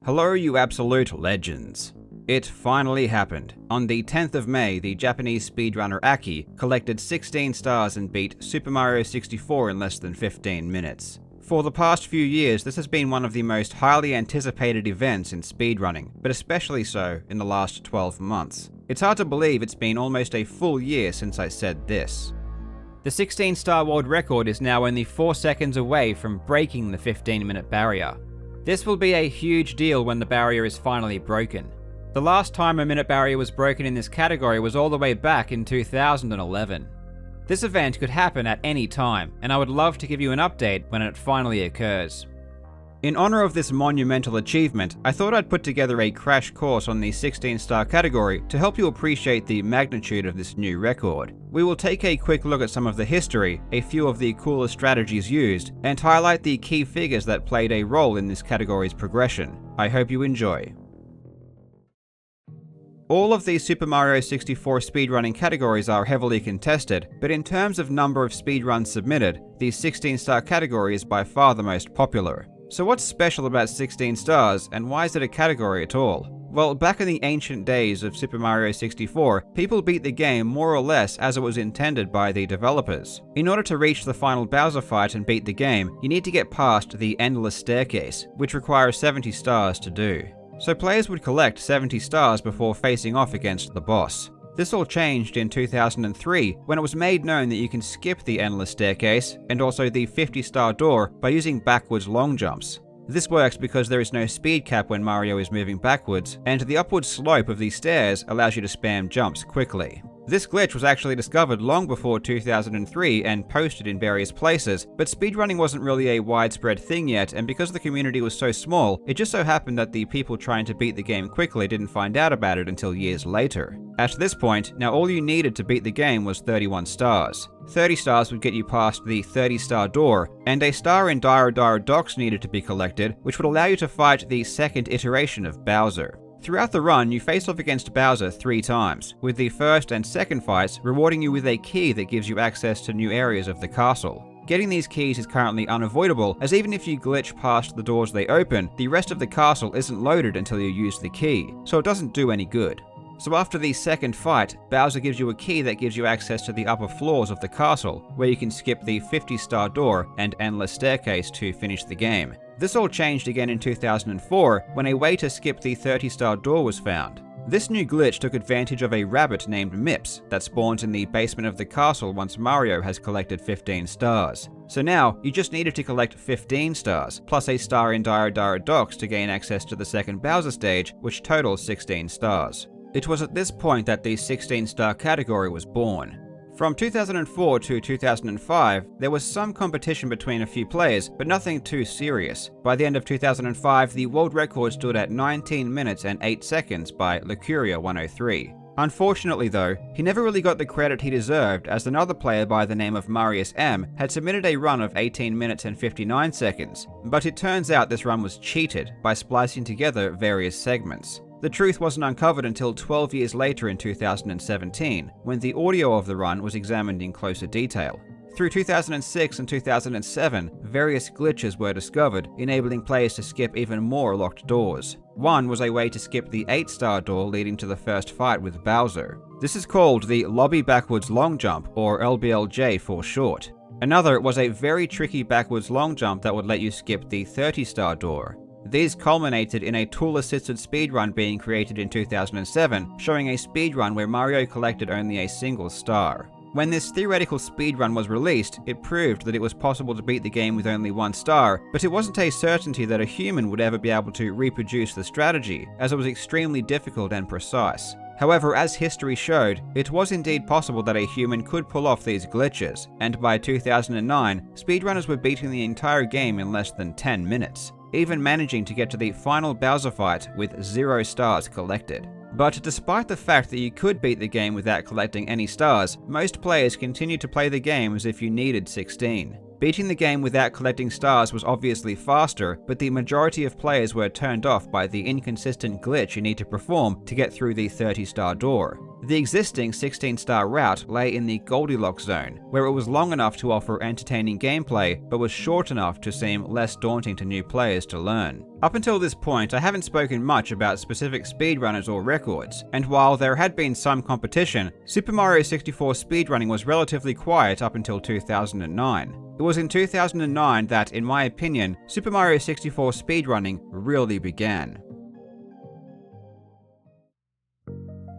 Hello you absolute legends. It finally happened. On the 10th of May, the Japanese speedrunner Aki collected 16 stars and beat Super Mario 64 in less than 15 minutes. For the past few years, this has been one of the most highly anticipated events in speedrunning, but especially so in the last 12 months. It's hard to believe it's been almost a full year since I said this. The 16-star world record is now only 4 seconds away from breaking the 15-minute barrier. This will be a huge deal when the barrier is finally broken. The last time a minute barrier was broken in this category was all the way back in 2011. This event could happen at any time, and I would love to give you an update when it finally occurs. In honor of this monumental achievement, I thought I'd put together a crash course on the 16-star category to help you appreciate the magnitude of this new record. We will take a quick look at some of the history, a few of the coolest strategies used, and highlight the key figures that played a role in this category's progression. I hope you enjoy. All of these Super Mario 64 speedrunning categories are heavily contested, but in terms of number of speedruns submitted, the 16-star category is by far the most popular. So what's special about 16 stars, and why is it a category at all? Well, back in the ancient days of Super Mario 64, people beat the game more or less as it was intended by the developers. In order to reach the final Bowser fight and beat the game, you need to get past the endless staircase, which requires 70 stars to do. So players would collect 70 stars before facing off against the boss. This all changed in 2003 when it was made known that you can skip the endless staircase and also the 50-star door by using backwards long jumps. This works because there is no speed cap when Mario is moving backwards, and the upward slope of these stairs allows you to spam jumps quickly. This glitch was actually discovered long before 2003 and posted in various places, but speedrunning wasn't really a widespread thing yet, and because the community was so small, it just so happened that the people trying to beat the game quickly didn't find out about it until years later. At this point, now all you needed to beat the game was 31 stars. 30 stars would get you past the 30-star door, and a star in Dire Docks needed to be collected, which would allow you to fight the second iteration of Bowser. Throughout the run, you face off against Bowser 3 times, with the first and second fights rewarding you with a key that gives you access to new areas of the castle. Getting these keys is currently unavoidable, as even if you glitch past the doors they open, the rest of the castle isn't loaded until you use the key, so it doesn't do any good. So after the second fight, Bowser gives you a key that gives you access to the upper floors of the castle, where you can skip the 50-star door and endless staircase to finish the game. This all changed again in 2004 when a way to skip the 30-star door was found. This new glitch took advantage of a rabbit named Mips that spawns in the basement of the castle once Mario has collected 15 stars. So now, you just needed to collect 15 stars, plus a star in Dire Docks to gain access to the second Bowser stage, which totals 16 stars. It was at this point that the 16-star category was born. From 2004 to 2005, there was some competition between a few players, but nothing too serious. By the end of 2005, the world record stood at 19 minutes and 8 seconds by Lucuria103. Unfortunately though, he never really got the credit he deserved, as another player by the name of Marius M had submitted a run of 18 minutes and 59 seconds, but it turns out this run was cheated by splicing together various segments. The truth wasn't uncovered until 12 years later in 2017, when the audio of the run was examined in closer detail. Through 2006 and 2007, various glitches were discovered, enabling players to skip even more locked doors. One was a way to skip the 8-star door leading to the first fight with Bowser. This is called the Lobby Backwards Long Jump, or LBLJ for short. Another was a very tricky backwards long jump that would let you skip the 30-star door. These culminated in a tool-assisted speedrun being created in 2007, showing a speedrun where Mario collected only a single star. When this theoretical speedrun was released, it proved that it was possible to beat the game with only 1 star, but it wasn't a certainty that a human would ever be able to reproduce the strategy, as it was extremely difficult and precise. However, as history showed, it was indeed possible that a human could pull off these glitches, and by 2009, speedrunners were beating the entire game in less than 10 minutes. Even managing to get to the final Bowser fight with 0 stars collected. But despite the fact that you could beat the game without collecting any stars, most players continued to play the game as if you needed 16. Beating the game without collecting stars was obviously faster, but the majority of players were turned off by the inconsistent glitch you need to perform to get through the 30-star door. The existing 16-star route lay in the Goldilocks zone, where it was long enough to offer entertaining gameplay, but was short enough to seem less daunting to new players to learn. Up until this point, I haven't spoken much about specific speedrunners or records, and while there had been some competition, Super Mario 64 speedrunning was relatively quiet up until 2009. It was in 2009 that, in my opinion, Super Mario 64 speedrunning really began.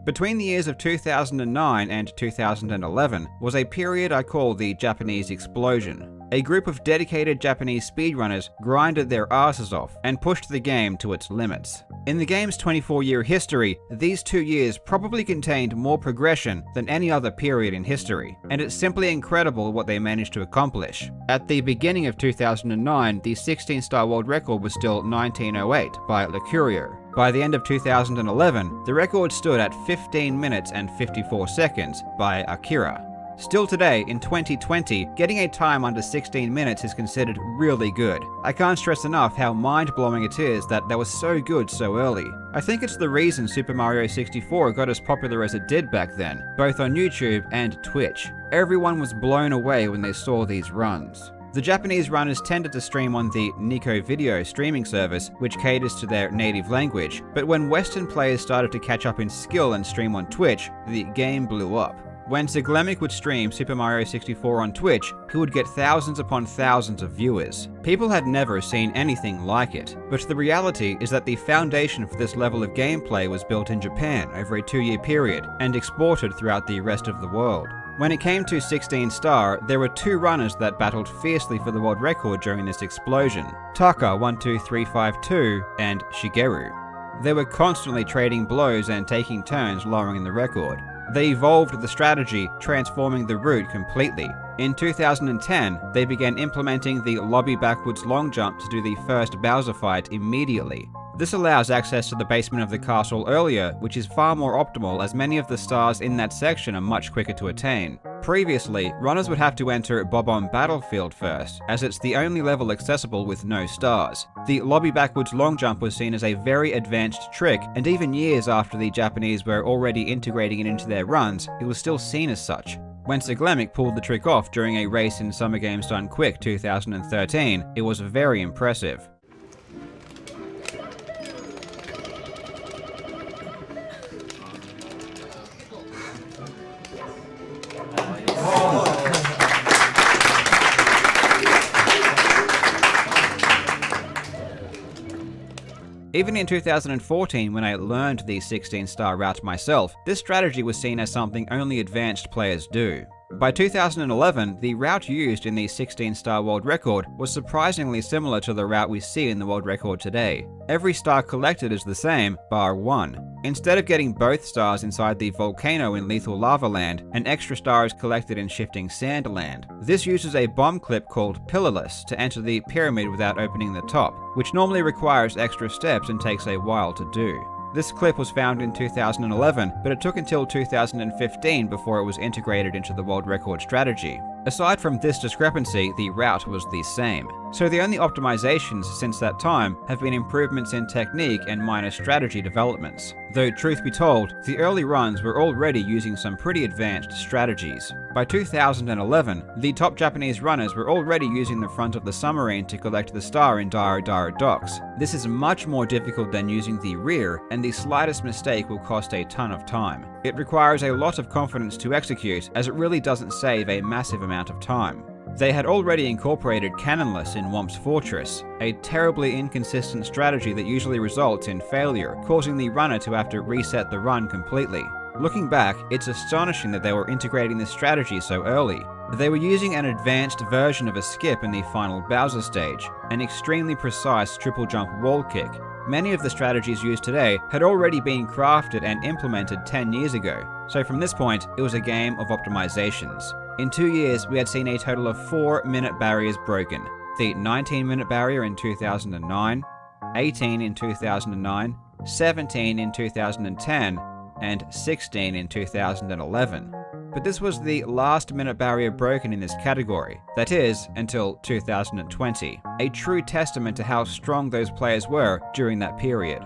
Between the years of 2009 and 2011 was a period I call the Japanese Explosion. A group of dedicated Japanese speedrunners grinded their asses off and pushed the game to its limits. In the game's 24-year history, these 2 years probably contained more progression than any other period in history, and it's simply incredible what they managed to accomplish. At the beginning of 2009, the 16-star world record was still 1908 by Le Courier. By the end of 2011, the record stood at 15 minutes and 54 seconds by Akira. Still today, in 2020, getting a time under 16 minutes is considered really good. I can't stress enough how mind-blowing it is that they were so good so early. I think it's the reason Super Mario 64 got as popular as it did back then, both on YouTube and Twitch. Everyone was blown away when they saw these runs. The Japanese runners tended to stream on the Nico Video streaming service, which caters to their native language, but when Western players started to catch up in skill and stream on Twitch, the game blew up. When Zeglemic would stream Super Mario 64 on Twitch, he would get thousands upon thousands of viewers. People had never seen anything like it, but the reality is that the foundation for this level of gameplay was built in Japan over a 2-year period and exported throughout the rest of the world. When it came to 16-star, there were 2 runners that battled fiercely for the world record during this explosion: Taka12352 and Shigeru. They were constantly trading blows and taking turns lowering the record. They evolved the strategy, transforming the route completely. In 2010, they began implementing the lobby backwards long jump to do the first Bowser fight immediately. This allows access to the basement of the castle earlier, which is far more optimal as many of the stars in that section are much quicker to attain. Previously, runners would have to enter Bob-omb Battlefield first, as it's the only level accessible with no stars. The lobby backwards long jump was seen as a very advanced trick, and even years after the Japanese were already integrating it into their runs, it was still seen as such. When Zeglemic pulled the trick off during a race in Summer Games Done Quick 2013, it was very impressive. Even in 2014, when I learned the 16-star route myself, this strategy was seen as something only advanced players do. By 2011, the route used in the 16-star world record was surprisingly similar to the route we see in the world record today. Every star collected is the same, bar 1. Instead of getting both stars inside the volcano in Lethal Lava Land, an extra star is collected in Shifting Sand Land. This uses a bomb clip called Pillarless to enter the pyramid without opening the top, which normally requires extra steps and takes a while to do. This clip was found in 2011, but it took until 2015 before it was integrated into the world record strategy. Aside from this discrepancy, the route was the same. So the only optimizations since that time have been improvements in technique and minor strategy developments. Though truth be told, the early runs were already using some pretty advanced strategies. By 2011, the top Japanese runners were already using the front of the submarine to collect the star in Dara docks. This is much more difficult than using the rear, and the slightest mistake will cost a ton of time. It requires a lot of confidence to execute, as it really doesn't save a massive amount of time. They had already incorporated cannonless in Whomp's Fortress, a terribly inconsistent strategy that usually results in failure, causing the runner to have to reset the run completely. Looking back, it's astonishing that they were integrating this strategy so early. They were using an advanced version of a skip in the final Bowser stage, an extremely precise triple jump wall kick. Many of the strategies used today had already been crafted and implemented 10 years ago, so from this point, it was a game of optimizations. In 2 years, we had seen a total of 4-minute barriers broken: the 19-minute barrier in 2009, 18 in 2009, 17 in 2010, and 16 in 2011. But this was the last minute barrier broken in this category, that is, until 2020, a true testament to how strong those players were during that period.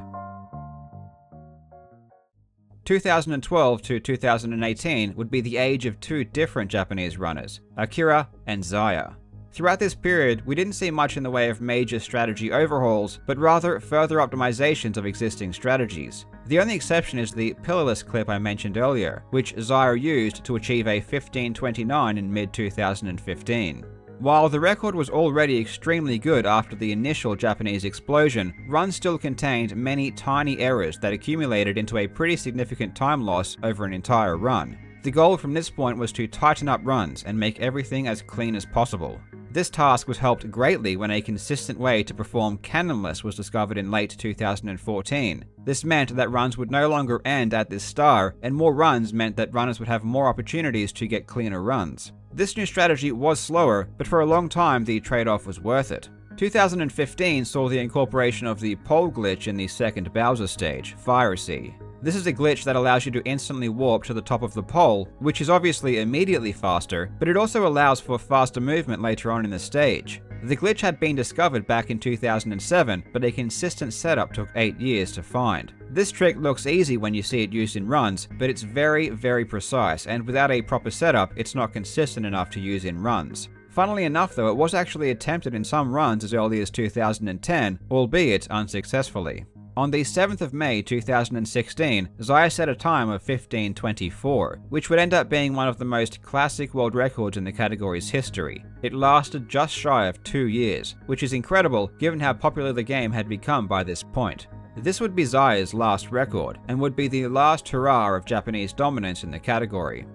2012 to 2018 would be the age of two different Japanese runners, Akira and Zaya. Throughout this period, we didn't see much in the way of major strategy overhauls, but rather further optimizations of existing strategies. The only exception is the pillarless clip I mentioned earlier, which Zaya used to achieve a 15:29 in mid-2015. While the record was already extremely good after the initial Japanese explosion, runs still contained many tiny errors that accumulated into a pretty significant time loss over an entire run. The goal from this point was to tighten up runs and make everything as clean as possible. This task was helped greatly when a consistent way to perform cannonless was discovered in late 2014. This meant that runs would no longer end at this star, and more runs meant that runners would have more opportunities to get cleaner runs. This new strategy was slower, but for a long time the trade-off was worth it. 2015 saw the incorporation of the pole glitch in the second Bowser stage, Fire Sea. This is a glitch that allows you to instantly warp to the top of the pole, which is obviously immediately faster, but it also allows for faster movement later on in the stage. The glitch had been discovered back in 2007, but a consistent setup took 8 years to find. This trick looks easy when you see it used in runs, but it's very precise, and without a proper setup, it's not consistent enough to use in runs. Funnily enough though, it was actually attempted in some runs as early as 2010, albeit unsuccessfully. On the 7th of May 2016, Zaya set a time of 15:24, which would end up being one of the most classic world records in the category's history. It lasted just shy of 2 years, which is incredible given how popular the game had become by this point. This would be Zaya's last record, and would be the last hurrah of Japanese dominance in the category.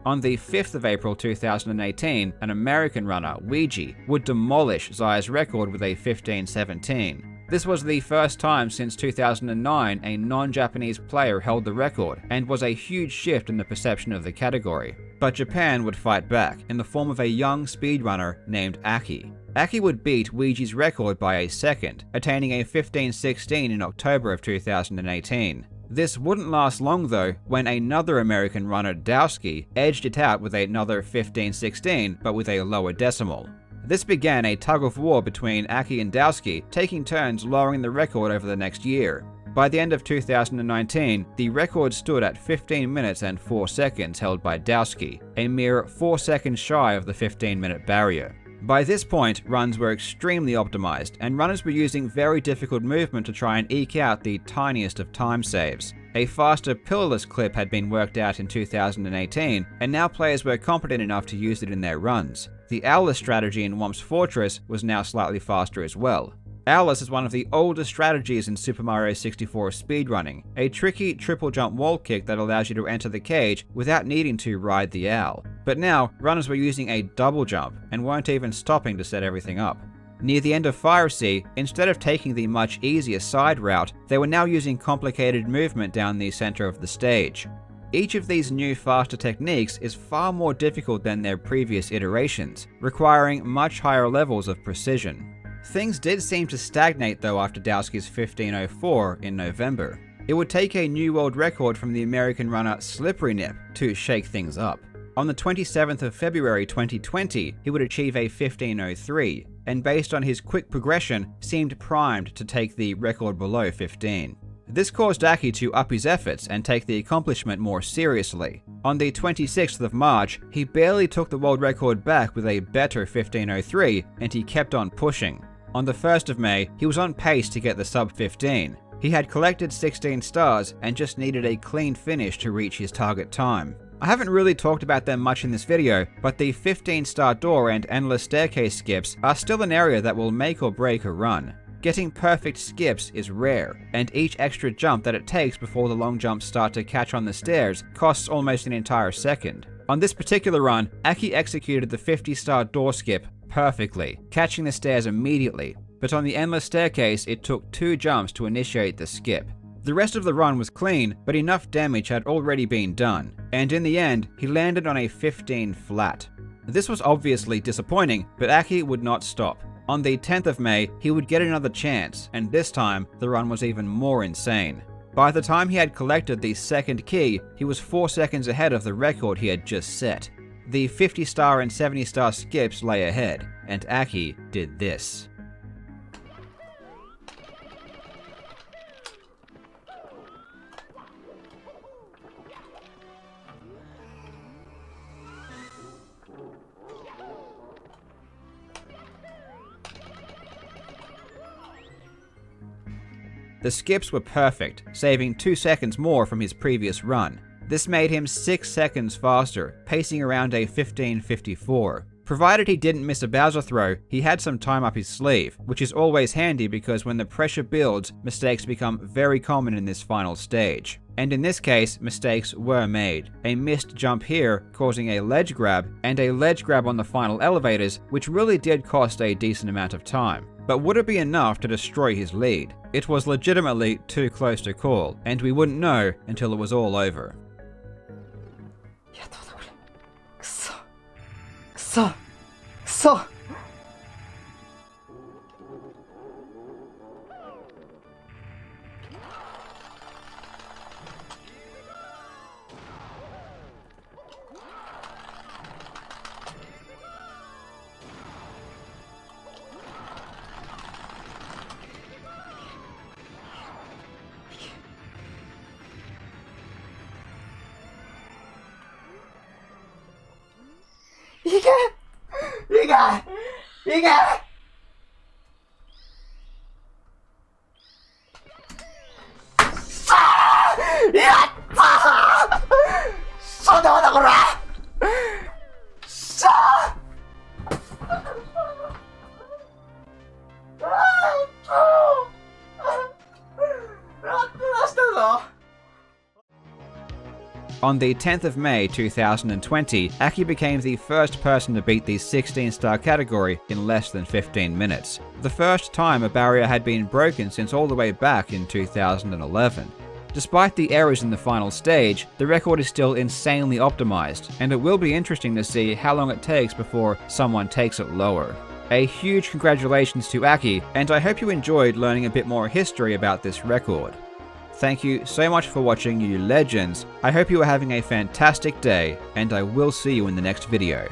On the 5th of April 2018, an American runner, Ouija, would demolish Zaya's record with a 15:17. This was the first time since 2009 a non-Japanese player held the record, and was a huge shift in the perception of the category. But Japan would fight back, in the form of a young speedrunner named Aki. Aki would beat Ouija's record by a second, attaining a 15:16 in October of 2018. This wouldn't last long though, when another American runner, Dowski, edged it out with another 15:16, but with a lower decimal. This began a tug-of-war between Aki and Dowski, taking turns lowering the record over the next year. By the end of 2019, the record stood at 15 minutes and 4 seconds held by Dowski, a mere 4 seconds shy of the 15-minute barrier. By this point, runs were extremely optimized, and runners were using very difficult movement to try and eke out the tiniest of time saves. A faster pillarless clip had been worked out in 2018, and now players were competent enough to use it in their runs. The owlless strategy in Womp's Fortress was now slightly faster as well. Owlless is one of the oldest strategies in Super Mario 64 speedrunning, a tricky triple jump wall kick that allows you to enter the cage without needing to ride the owl. But now, runners were using a double jump, and weren't even stopping to set everything up. Near the end of Fire Sea, instead of taking the much easier side route, they were now using complicated movement down the center of the stage. Each of these new faster techniques is far more difficult than their previous iterations, requiring much higher levels of precision. Things did seem to stagnate though after Dowski's 15:04 in November. It would take a new world record from the American runner Slippery Nip to shake things up. On the 27th of February 2020, he would achieve a 15:03, and based on his quick progression, seemed primed to take the record below 15. This caused Aki to up his efforts and take the accomplishment more seriously. On the 26th of March, he barely took the world record back with a better 15:03, and he kept on pushing. On the 1st of May, he was on pace to get the sub 15. He had collected 16 stars and just needed a clean finish to reach his target time. I haven't really talked about them much in this video, but the 15-star door and endless staircase skips are still an area that will make or break a run. Getting perfect skips is rare, and each extra jump that it takes before the long jumps start to catch on the stairs costs almost an entire second. On this particular run, Aki executed the 50-star door skip perfectly, catching the stairs immediately, but on the endless staircase it took 2 jumps to initiate the skip. The rest of the run was clean, but enough damage had already been done, and in the end, he landed on a 15 flat. This was obviously disappointing, but Aki would not stop. On the 10th of May, he would get another chance, and this time, the run was even more insane. By the time he had collected the second key, he was 4 seconds ahead of the record he had just set. The 50-star and 70-star skips lay ahead, and Aki did this. The skips were perfect, saving 2 seconds more from his previous run. This made him 6 seconds faster, pacing around a 15:54. Provided he didn't miss a Bowser throw, he had some time up his sleeve, which is always handy because when the pressure builds, mistakes become very common in this final stage. And in this case, mistakes were made. A missed jump here, causing a ledge grab, and a ledge grab on the final elevators, which really did cost a decent amount of time. But would it be enough to destroy his lead? It was legitimately too close to call, and we wouldn't know until it was all over. So 이게 야tta 쏟아오다 거라 On the 10th of May 2020, Aki became the first person to beat the 16-star category in less than 15 minutes. The first time a barrier had been broken since all the way back in 2011. Despite the errors in the final stage, the record is still insanely optimized, and it will be interesting to see how long it takes before someone takes it lower. A huge congratulations to Aki, and I hope you enjoyed learning a bit more history about this record. Thank you so much for watching, you legends. I hope you are having a fantastic day, and I will see you in the next video.